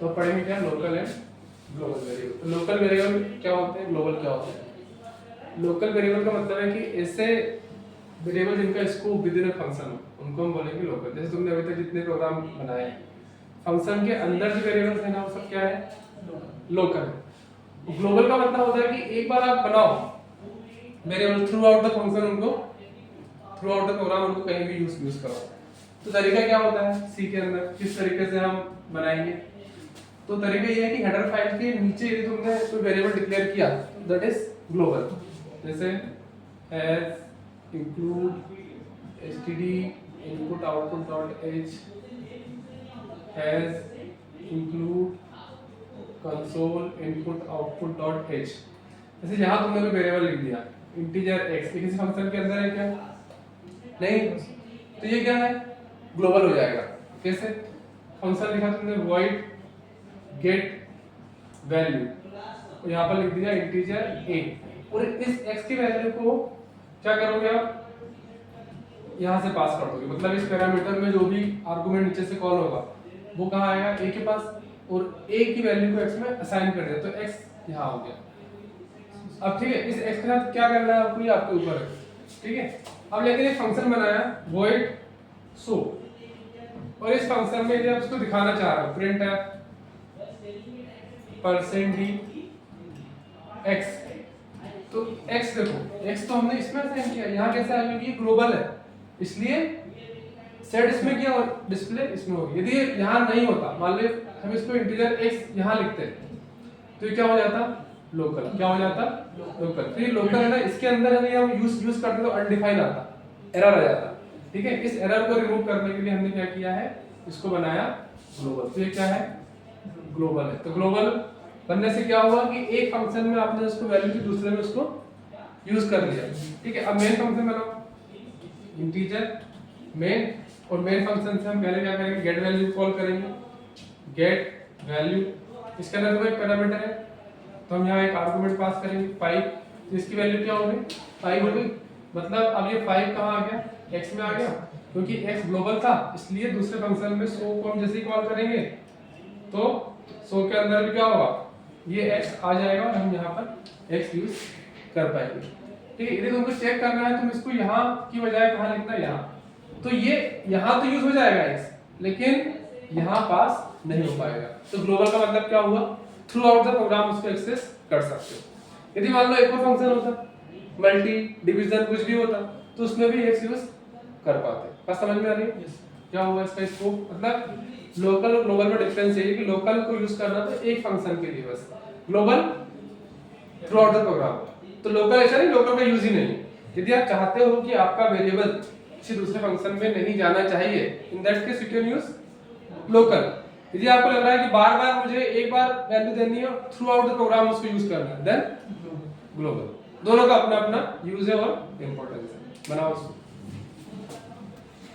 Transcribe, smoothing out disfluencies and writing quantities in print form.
तो पढ़ेंगे क्या, लोकल एंड ग्लोबल वेरिएबल। तो लोकल वेरिएबल क्या होते हैं, ग्लोबल क्या होते हैं। लोकल वेरिएबल का मतलब है कि ऐसे वेरिएबल जिनका scope with in a function हो उनको हम बोलेंगे लोकल। जैसे तुमने अभी तक जितने प्रोग्राम बनाए हैं फंक्शन के अंदर जो वेरिएबल्स है ना वो सब क्या है, लोकल है। ग्लोबल का मतलब होता है कि एक बार आप बनाओ variable through out the function, उनको थ्रू आउट द प्रोग्राम उनको कहीं भी यूज करो। तो तरीका क्या होता है सी के अंदर, किस तरीके से हम बनाएंगे। तो तरीका ये है कि हेडर फाइल के नीचे यदि तुमने कोई वेरिएबल डिक्लेयर किया दैट इज ग्लोबल, जैसे as include std input output dot h as include console input output dot h। जैसे यहाँ तुमने कोई वेरिएबल लिख दिया इंटीजर x, किसी फंक्शन के अंदर है क्या, नहीं, तो ये क्या है, ग्लोबल हो जाएगा। कैसे, फंक्शन लिखा तुमने void get value, और यहाँ पर लिख दिया इंटीजर a, और इस x की वैल्यू को क्या करोगे आप, यहाँ से पास कर दोगे। मतलब इस पैरामीटर में जो भी आर्गुमेंट नीचे से कॉल होगा वो कहाँ आएगा, a के पास, और a की वैल्यू को x में असाइन कर दिया तो x यहाँ हो गया। अब ठीक है, इस x के साथ क्या करना है आपको, ये आपके ऊपर है, ठीक है। अब लेकिन एक फंक्शन बनाया void show, और इस फंक्शन में यदि आप उसको दिखाना चाह रहे हो प्रिंट है %d x, तो x देखो, x तो हमने इसमें असाइन किया, यहाँ कैसे आया, क्योंकि ये ग्लोबल है इसलिए सेट इसमें किया और डिस्प्ले इसमें होगी। यदि यहाँ नहीं होता, मान लो हम इसको इंटीजर x यहाँ लिखते तो ये क्या हो जाता, लोकल। क्या हो जाता, लोकल। तो ये लोकल है ना, इसके अंदर यदि हम यूज करते तो अनडिफाइंड आता, एरर आ जाता, ठीक है। इस एरर को रिमूव करने के लिए हमने क्या किया है, इसको बनाया ग्लोबल। तो ये क्या है, ग्लोबल है। तो ग्लोबल बनने से क्या हुआ कि एक फंक्शन में आपने उसको वैल्यू की, दूसरे में उसको यूज कर लिया, ठीक है। अब मेन फंक्शन बनाओ इंटीजर मेन, और मेन फंक्शन से हम पहले क्या करेंगे, गेट वैल्यू कॉल करेंगे, गेट वैल्यू। इसके अंदर एक पैरामीटर है तो हम यहाँ एक आर्गुमेंट पास करेंगे 5, तो इसकी वैल्यू क्या होगी, 5 हो गई। मतलब अब ये 5 कहाँ आ गया, x में आ गया, क्योंकि x ग्लोबल था इसलिए दूसरे फंक्शन में शो को हम जैसे ही कॉल करेंगे तो शो के अंदर भी क्या होगा, ये x आ जाएगा और हम यहाँ पर x यूज कर पाएंगे, ठीक है। यदि तुमको चेक करना है तुम इसको यहाँ की बजाय कहाँ लिखना है, यहाँ, तो ये यहाँ तो यूज हो जाएगा x, लेकिन यहाँ पास नहीं हो पाएगा। तो ग्लोबल का मतलब क्या हुआ, थ्रू आउट द प्रोग्राम उसको एक्सेस कर सकते हो। यदि मान लो एक और फंक्शन होता मल्टी डिवीजन कुछ भी होता तो उसमें भी x यूज कर पाते। बस समझ में आ रही है क्या हुआ इसका स्कोप। मतलब लोकल और ग्लोबल में डिफरेंस ये है कि लोकल को यूज करना तो एक फंक्शन के लिए बस, global throughout the program. तो लोकल ऐसा नहीं, लोकल का यूज ही नहीं। यदि आप चाहते हो कि आपका वेरिएबल किसी दूसरे फंक्शन में नहीं जाना चाहिए, in that case you can use local. यदि आपको लग रहा है कि बार बार मुझे एक बार वैल्यू देनी है थ्रू आउट द प्रोग्राम उसको यूज करना है, देन ग्लोबल। दोनों का अपना अपना यूज है और इंपॉर्टेंस है, बनाओ उसको।